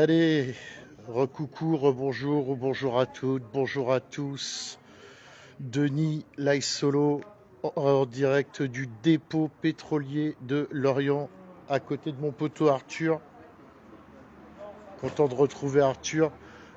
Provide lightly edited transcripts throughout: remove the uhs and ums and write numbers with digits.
Allez, recoucou, rebonjour ou bonjour à toutes, bonjour à tous. Denis live solo en direct du dépôt pétrolier de Lorient, à côté de mon poteau Arthur. Content de retrouver Arthur.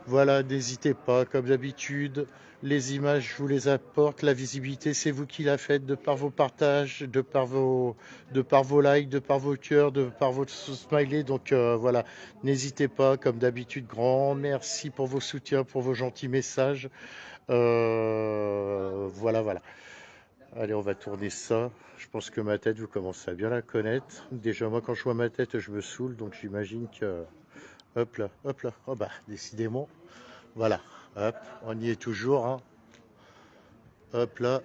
Voilà, n'hésitez pas, comme d'habitude, les images, je vous les apporte. La visibilité, c'est vous qui la faites de par vos partages, de par vos likes, de par vos cœurs, de par votre smiley. Donc voilà, n'hésitez pas, comme d'habitude, grand merci pour vos soutiens, pour vos gentils messages. Voilà, voilà. Allez, on va tourner ça. Je pense que ma tête, vous commencez à bien la connaître. Déjà, moi, quand je vois ma tête, je me saoule, donc j'imagine que... Hop là, hop là. Oh bah, décidément. Voilà. Hop, on y est toujours, hein. Hop là.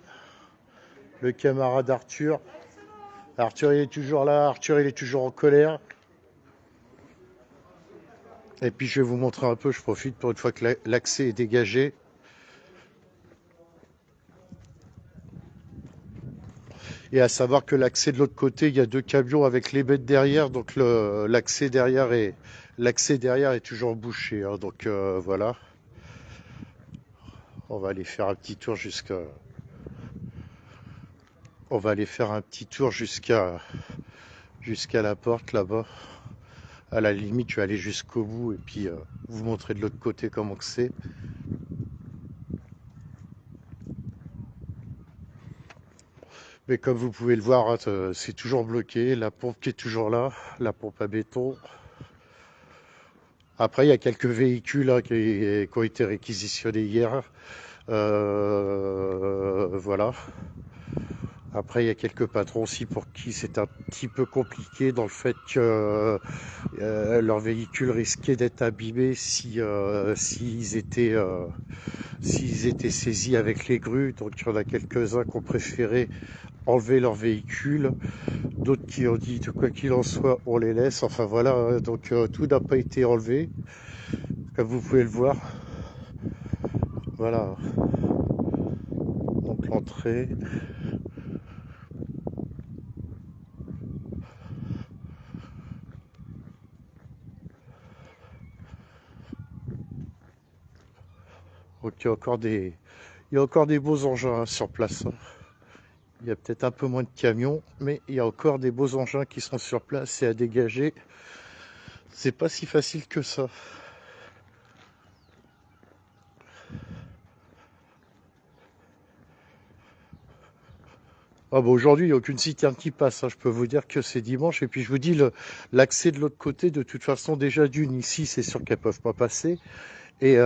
Le camarade Arthur. Arthur, il est toujours là. Arthur, il est toujours en colère. Et puis, je vais vous montrer un peu. Je profite pour une fois que l'accès est dégagé. Et à savoir que l'accès de l'autre côté, il y a deux camions avec les bêtes derrière. Donc, l'accès derrière est toujours bouché, hein. Donc, voilà. On va aller faire un petit tour jusqu'à... On va aller faire un petit tour jusqu'à la porte là-bas. À la limite, je vais aller jusqu'au bout et puis vous montrer de l'autre côté comment que c'est. Mais comme vous pouvez le voir, hein, c'est toujours bloqué. La pompe qui est toujours là, la pompe à béton. Après, il y a quelques véhicules, hein, qui ont été réquisitionnés hier. Voilà. Après, il y a quelques patrons aussi pour qui c'est un petit peu compliqué dans le fait que leur véhicule risquait d'être abîmé s'ils étaient saisis avec les grues. Donc il y en a quelques-uns qui ont préféré enlever leur véhicule, d'autres qui ont dit quoi qu'il en soit on les laisse. Enfin voilà, hein. Donc tout n'a pas été enlevé, comme vous pouvez le voir. Voilà, donc l'entrée. Donc il y a encore des beaux engins, hein, sur place, hein. Il y a peut-être un peu moins de camions, mais il y a encore des beaux engins qui sont sur place et à dégager. C'est pas si facile que ça. Ah bah aujourd'hui, il n'y a aucune citerne qui passe, hein. Je peux vous dire que c'est dimanche. Et puis je vous dis, l'accès de l'autre côté, de toute façon, déjà d'une ici, c'est sûr qu'elles peuvent pas passer. Et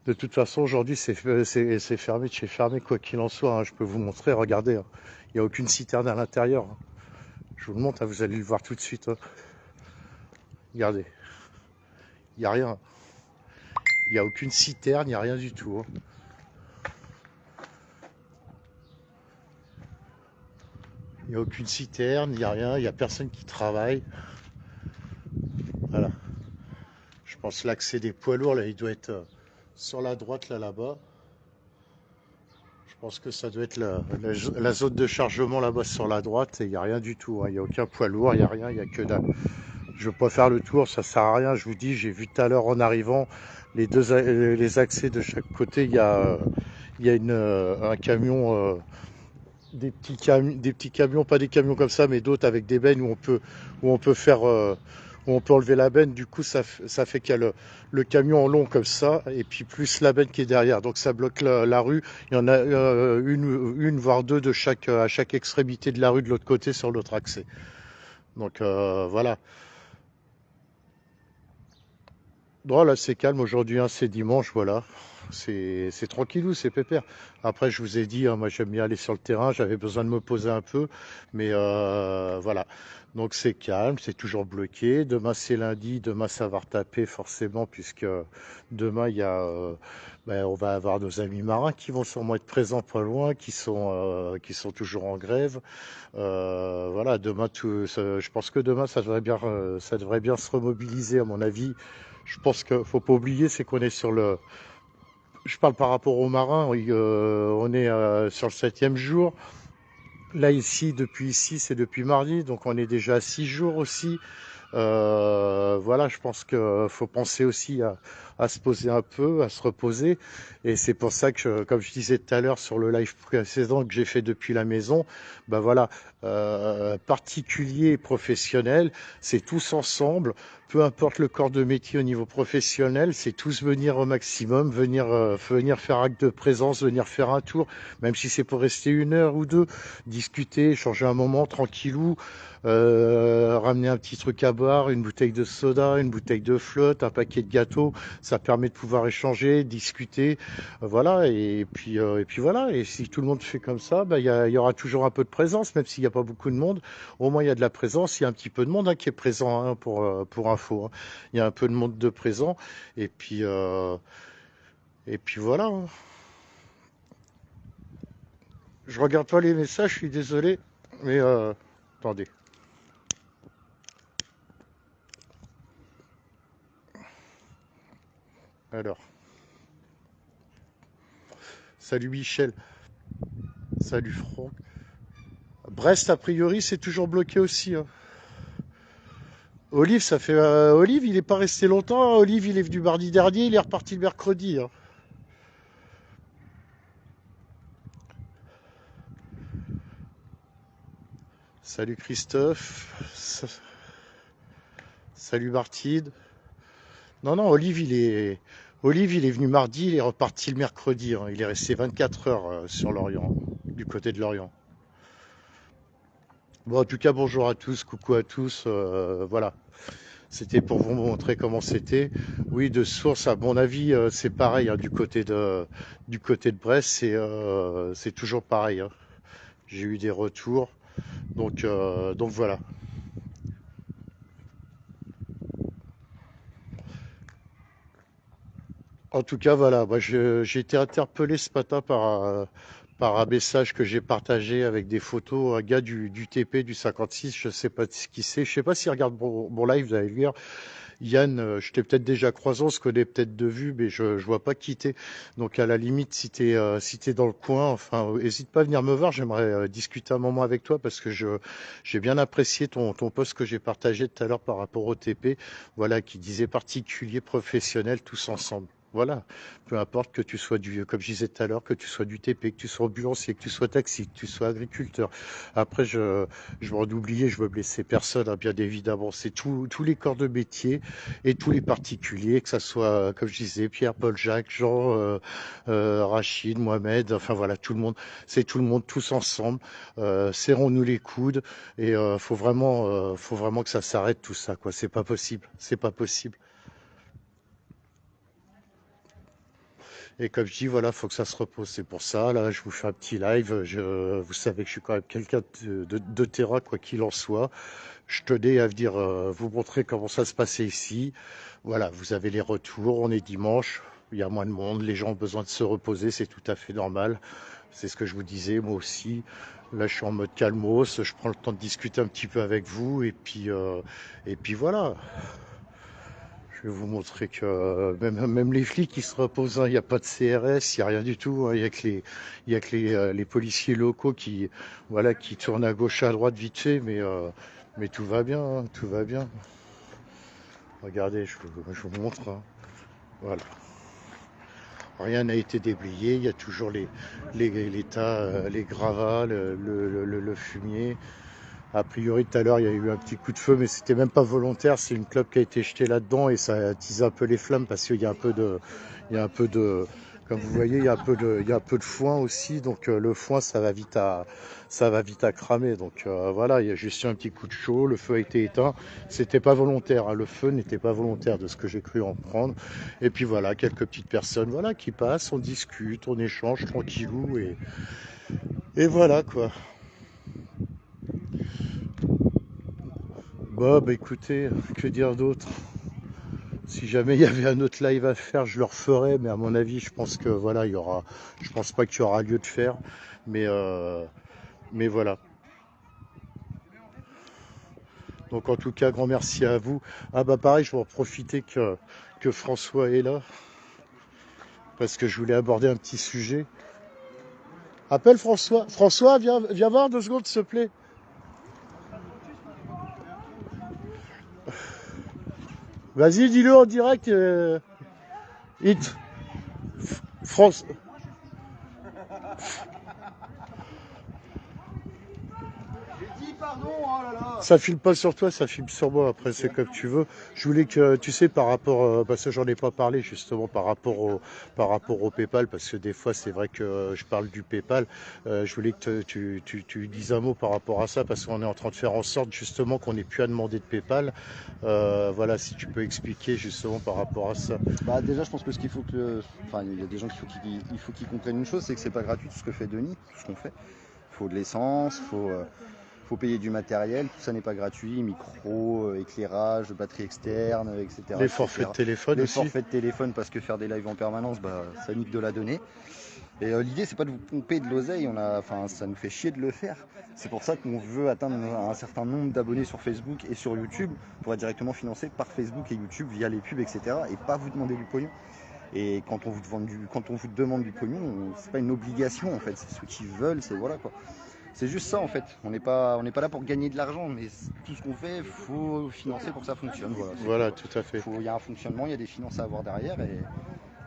de toute façon, aujourd'hui, c'est fermé de chez fermé, quoi qu'il en soit, hein. Je peux vous montrer, regardez, hein. Il n'y a aucune citerne à l'intérieur, hein. Je vous le montre, hein, vous allez le voir tout de suite, hein. Regardez, il n'y a rien. Il n'y a aucune citerne, il n'y a rien du tout, hein. Il n'y a aucune citerne, il n'y a rien, il n'y a personne qui travaille. Voilà. Je pense l'accès des poids lourds, là, il doit être sur la droite, là-bas. Je pense que ça doit être la zone de chargement là-bas sur la droite, et il n'y a rien du tout, hein. Il n'y a aucun poids lourd, il n'y a rien, il n'y a que dalle. Je ne veux pas faire le tour, ça sert à rien. Je vous dis, j'ai vu tout à l'heure en arrivant les accès de chaque côté. Il y a un camion, des petits camions, pas des camions comme ça, mais d'autres avec des bennes où on peut faire, où on peut enlever la benne. Du coup, ça fait qu'il y a le camion en long comme ça, et puis plus la benne qui est derrière. Donc ça bloque la rue. Il y en a une voire deux de à chaque extrémité de la rue de l'autre côté sur l'autre accès. Donc voilà. Bon, là, c'est calme aujourd'hui, hein, c'est dimanche, voilà. C'est tranquillou, c'est pépère. Après, je vous ai dit, hein, moi j'aime bien aller sur le terrain, j'avais besoin de me poser un peu, mais voilà. Donc c'est calme, c'est toujours bloqué. Demain c'est lundi, demain ça va retaper forcément, puisque demain on va avoir nos amis marins qui vont sûrement être présents pas loin, qui sont toujours en grève. Voilà, demain je pense que demain ça devrait bien se remobiliser à mon avis. Je pense qu'il ne faut pas oublier, c'est qu'on est sur le... Je parle par rapport aux marins, on est sur le 7e jour. Là, ici, c'est depuis mardi, donc on est déjà à 6 jours aussi. Voilà, je pense qu'il faut penser aussi à se poser un peu, à se reposer. Et c'est pour ça que, comme je disais tout à l'heure sur le live précédent que j'ai fait depuis la maison, ben voilà, particulier et professionnel, c'est tous ensemble. Peu importe le corps de métier au niveau professionnel, c'est tous venir au maximum, venir faire acte de présence, venir faire un tour, même si c'est pour rester 1 heure ou deux, discuter, échanger un moment tranquillou, ramener un petit truc à boire, une bouteille de soda, une bouteille de flotte, un paquet de gâteaux, ça permet de pouvoir échanger, discuter, voilà, et puis voilà, et si tout le monde fait comme ça, bah, il y aura toujours un peu de présence, même s'il n'y a pas beaucoup de monde, au moins il y a de la présence, il y a un petit peu de monde hein, qui est présent hein, pour info, hein. Il y a un peu de monde de présent, et puis, euh, et puis voilà, hein. Je regarde pas les messages, je suis désolé, mais attendez. Alors, salut Michel, salut Franck. Brest, a priori, c'est toujours bloqué aussi, hein. Olive, ça fait. Olive, il est pas resté longtemps, hein. Olive, il est venu mardi dernier, il est reparti le mercredi, hein. Salut Christophe. Salut Martine. Non, non, Olive, il est venu mardi, il est reparti le mercredi, hein. Il est resté 24 heures sur l'Orient, du côté de l'Orient. Bon, en tout cas, bonjour à tous, coucou à tous. Voilà. C'était pour vous montrer comment c'était. Oui, de source, à mon avis, c'est pareil, hein, du côté de Brest, c'est toujours pareil, hein. J'ai eu des retours. Donc voilà. En tout cas, voilà. Moi, j'ai été interpellé ce matin par un message que j'ai partagé avec des photos. Un gars du TP du 56, je sais pas ce qui c'est. Je sais pas s'il regarde mon live, vous allez le lire. Yann, je t'ai peut-être déjà croisé, on se connaît peut-être de vue, mais je vois pas qui t'es. Donc à la limite, si t'es dans le coin, enfin, hésite pas à venir me voir. J'aimerais discuter un moment avec toi parce que j'ai bien apprécié ton post que j'ai partagé tout à l'heure par rapport au TP, voilà, qui disait particulier, professionnel, tous ensemble. Voilà, peu importe que tu sois comme je disais tout à l'heure, que tu sois du TP, que tu sois ambulancier, que tu sois taxi, que tu sois agriculteur. Après, je m'en oublier, je veux blesser personne, hein, bien évidemment. C'est tous les corps de métier et tous les particuliers, que ça soit, comme je disais, Pierre, Paul, Jacques, Jean, Rachid, Mohamed, enfin voilà, tout le monde, c'est tout le monde, tous ensemble. Serrons-nous les coudes et faut vraiment que ça s'arrête tout ça, quoi. C'est pas possible, c'est pas possible. Et comme je dis, voilà, faut que ça se repose. C'est pour ça, là, je vous fais un petit live. Vous savez que je suis quand même quelqu'un de terrain, quoi qu'il en soit. Je tenais à venir vous montrer comment ça se passait ici. Voilà, vous avez les retours. On est dimanche, il y a moins de monde. Les gens ont besoin de se reposer, c'est tout à fait normal. C'est ce que je vous disais, moi aussi. Là, je suis en mode calmos. Je prends le temps de discuter un petit peu avec vous. Et puis voilà. Je vais vous montrer que même les flics qui se reposent, hein, il n'y a pas de CRS, il n'y a rien du tout, hein. Il y a que les policiers locaux qui, voilà, qui tournent à gauche, à droite vite fait, mais tout va bien, hein, tout va bien. Regardez, je vous montre, hein. Voilà. Rien n'a été déblayé, il y a toujours les tas, les gravats, le fumier. A priori, tout à l'heure, il y a eu un petit coup de feu, mais c'était même pas volontaire. C'est une clope qui a été jetée là-dedans et ça a attisé un peu les flammes parce qu'il y a un peu il y a un peu de, comme vous voyez, il y a un peu de foin aussi. Donc le foin, ça va vite à cramer. Donc voilà, il y a juste eu un petit coup de chaud. Le feu a été éteint. C'était pas volontaire, hein. Le feu n'était pas volontaire de ce que j'ai cru en prendre. Et puis voilà, quelques petites personnes, voilà, qui passent, on discute, on échange tranquillou et voilà quoi. Bah écoutez, que dire d'autre? Si jamais il y avait un autre live à faire, je le referais, mais à mon avis, je pense que voilà, je pense pas qu'il y aura lieu de faire, mais euh, mais voilà. Donc en tout cas, grand merci à vous. Ah bah pareil, je vais en profiter que François est là, parce que je voulais aborder un petit sujet. Appelle François. François, viens voir 2 secondes, s'il te plaît. Vas-y, dis-le en direct. France. Pardon, oh là là. Ça filme pas sur toi, ça filme sur moi. Après, c'est comme tu veux. Je voulais que, tu sais, par rapport, parce que j'en ai pas parlé justement par rapport au PayPal, parce que des fois, c'est vrai que je parle du PayPal. Je voulais que tu dises un mot par rapport à ça, parce qu'on est en train de faire en sorte justement qu'on n'ait plus à demander de PayPal. Voilà, si tu peux expliquer justement par rapport à ça. Bah déjà, je pense que ce qu'il faut que, enfin, il y a des gens il faut qu'ils comprennent une chose, c'est que c'est pas gratuit tout ce que fait Denis, tout ce qu'on fait. Il faut de l'essence, faut payer du matériel, tout ça n'est pas gratuit, micro, éclairage, batterie externe, etc. Les forfaits de téléphone Les aussi. forfaits de téléphone, parce que faire des lives en permanence, bah, ça nique de la donnée. Et l'idée, c'est pas de vous pomper de l'oseille, ça nous fait chier de le faire. C'est pour ça qu'on veut atteindre un certain nombre d'abonnés sur Facebook et sur YouTube pour être directement financé par Facebook et YouTube via les pubs, etc. Et pas vous demander du pognon. Et quand on vous demande du pognon, c'est pas une obligation en fait, c'est ceux qui veulent, c'est voilà quoi. C'est juste ça en fait. On n'est pas là pour gagner de l'argent, mais tout ce qu'on fait, il faut financer pour que ça fonctionne. Voilà, tout à fait. Il y a un fonctionnement, il y a des finances à avoir derrière.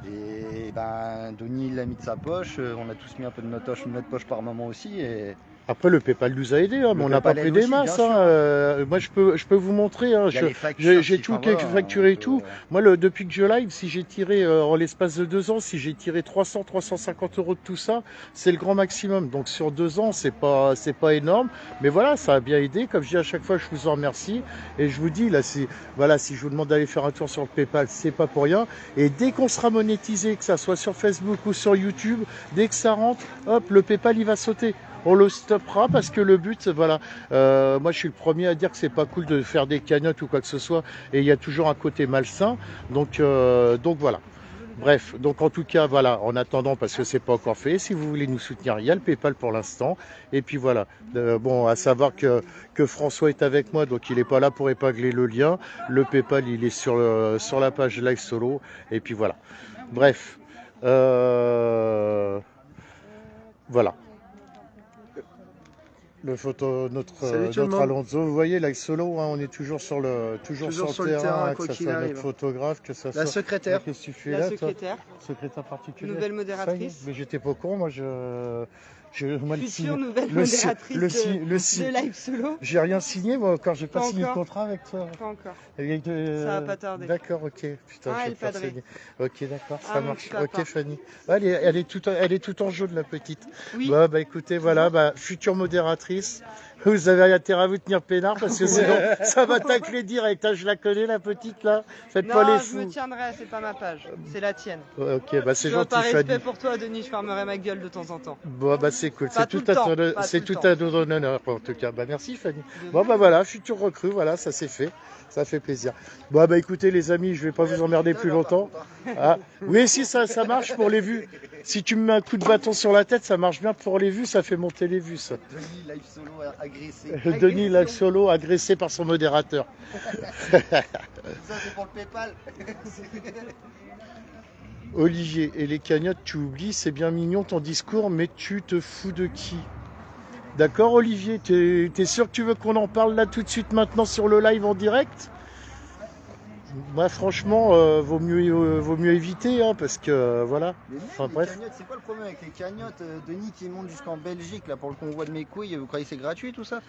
Et ben, Denis l'a mis de sa poche, on a tous mis un peu de notre poche par moment aussi. Et après, le PayPal nous a aidés, hein, mais on n'a pas pris des masses. Moi, je peux vous montrer. Hein, j'ai tout facturé et tout. Moi, depuis que je live, si j'ai tiré, en l'espace de 2 ans, si j'ai tiré 350 euros de tout ça, c'est le grand maximum. Donc, sur 2 ans, c'est pas énorme. Mais voilà, ça a bien aidé. Comme je dis à chaque fois, je vous en remercie. Et je vous dis, là, si je vous demande d'aller faire un tour sur le PayPal, c'est pas pour rien. Et dès qu'on sera monétisé, que ça soit sur Facebook ou sur YouTube, dès que ça rentre, hop, le PayPal, il va sauter. On le stoppera parce que le but, voilà, moi je suis le premier à dire que c'est pas cool de faire des cagnottes ou quoi que ce soit, et il y a toujours un côté malsain, donc voilà. Bref, donc en tout cas, voilà, en attendant, parce que c'est pas encore fait, si vous voulez nous soutenir, il y a le PayPal pour l'instant, et puis voilà. Bon, à savoir que François est avec moi, donc il est pas là pour épingler le lien. Le PayPal, il est sur la page Live Solo, et puis voilà. Bref, voilà. Notre Alonso, vous voyez, Live Solo, hein, on est toujours sur le terrain, hein, que ce soit notre photographe, que ce soit la secrétaire. Qu'est-ce que tu fais la là, secrétaire. Secrétaire particulière. Nouvelle modératrice. Mais j'étais pas con, moi future nouvelle modératrice de Live Solo. J'ai rien signé, moi, encore, j'ai pas signé le contrat avec toi. Pas encore. Ça va pas tarder. D'accord, ok. Putain, elle padrée. Ok, d'accord, ça marche. Ok, Fanny. Elle est tout en jaune, la petite. Oui. Bah écoutez, voilà, future modératrice. Vous avez intérêt à vous tenir peinard parce que sinon ça va tacler direct. Hein, je la connais, la petite là. Faites pas les fous. Non, je me tiendrai, c'est pas ma page, c'est la tienne. Ok, bah c'est gentil. Par respect pour toi, Denis, je fermerai ma gueule de temps en temps. Bon, bah c'est cool. C'est tout à ton honneur en tout cas. Bah merci Fanny. Bon, bah voilà, futur recrue, voilà, ça c'est fait. Ça fait plaisir. Bon, bah écoutez les amis, je vais pas vous emmerder plus longtemps. Ah, oui, si ça marche pour les vues. Si tu me mets un coup de bâton sur la tête, ça marche bien pour les vues, ça fait monter les vues, ça. Denis Live Solo agressé. Denis Live Solo agressé par son modérateur. Ça c'est pour le PayPal. Olivier, et les cagnottes, tu oublies, c'est bien mignon ton discours, mais tu te fous de qui? D'accord Olivier, t'es sûr que tu veux qu'on en parle là tout de suite maintenant sur le live en direct? Moi franchement, vaut mieux éviter, hein, parce que voilà. Enfin bref. C'est quoi le problème avec les cagnottes? Denis qui monte jusqu'en Belgique là pour le convoi de mes couilles, vous croyez que c'est gratuit tout ça?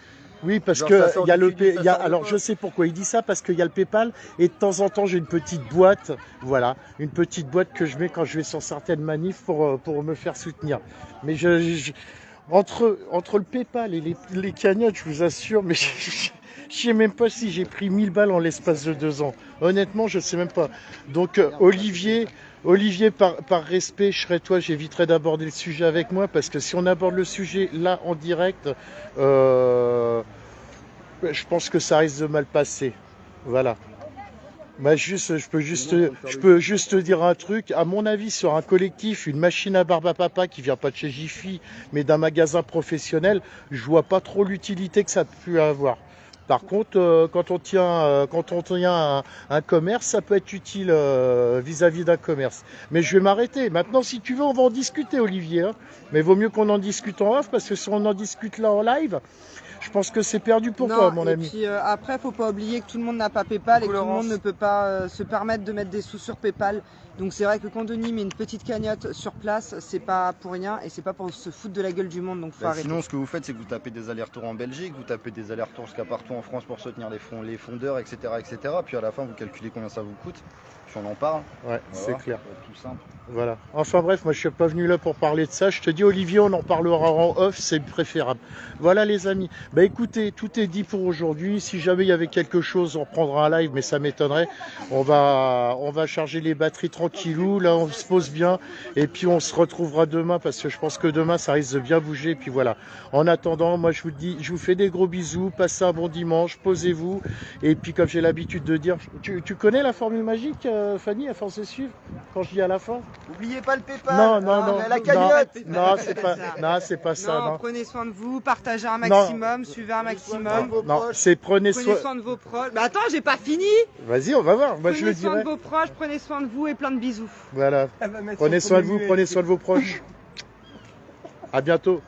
Oui, parce que il y a le alors je sais pourquoi il dit ça, parce qu'il y a le PayPal et de temps en temps j'ai une petite boîte, voilà, une petite boîte que je mets quand je vais sur certaines manifs pour me faire soutenir. Mais entre le PayPal et les cagnottes, je vous assure, mais je sais même pas si j'ai pris 1000 balles en l'espace de 2 ans. Honnêtement, je sais même pas. Donc Olivier, par respect, je serais toi, j'éviterais d'aborder le sujet avec moi, parce que si on aborde le sujet là en direct, je pense que ça risque de mal passer. Voilà. Bah je peux juste te dire un truc. À mon avis, sur un collectif, une machine à barbe à papa qui vient pas de chez Jiffy, mais d'un magasin professionnel, je vois pas trop l'utilité que ça peut avoir. Par contre, quand on tient un commerce, ça peut être utile vis-à-vis d'un commerce. Mais je vais m'arrêter. Maintenant, si tu veux, on va en discuter, Olivier. Hein. Mais vaut mieux qu'on en discute en off, parce que si on en discute là en live, je pense que c'est perdu pour toi, mon ami. Et puis après, faut pas oublier que tout le monde n'a pas PayPal et que tout le monde ne peut pas se permettre de mettre des sous sur PayPal. Donc c'est vrai que quand Denis met une petite cagnotte sur place, c'est pas pour rien et c'est pas pour se foutre de la gueule du monde. Donc faut arrêter. Sinon, ce que vous faites, c'est que vous tapez des allers-retours en Belgique, vous tapez des allers-retours jusqu'à partout en France pour soutenir les fondeurs, etc., etc. Puis à la fin, vous calculez combien ça vous coûte. Puis on en parle. Ouais, voilà, c'est clair. Tout simple. Voilà. Enfin bref, moi je suis pas venu là pour parler de ça. Je te dis, Olivier, on en parlera en off, c'est préférable. Voilà les amis. Bah écoutez, tout est dit pour aujourd'hui. Si jamais il y avait quelque chose, on reprendra un live, mais ça m'étonnerait. On va charger les batteries tranquillou. Là, on se pose bien. Et puis on se retrouvera demain parce que je pense que demain ça risque de bien bouger. Et puis voilà. En attendant, moi je vous dis, je vous fais des gros bisous. Passez un bon dimanche. Posez-vous. Et puis comme j'ai l'habitude de dire, tu connais la formule magique, Fanny, à force de suivre quand je dis à la fin? Oubliez pas le PayPal. Non, la cagnotte. Non, c'est pas ça. Non, prenez soin de vous, partagez un maximum, suivez un maximum. Non, c'est prenez soin de vos proches. Mais attends, j'ai pas fini. Vas-y, on va voir. Moi, je le dirai. Prenez soin de vos proches, prenez soin de vous et plein de bisous. Voilà. Prenez soin de vous, prenez soin de vos proches. À bientôt.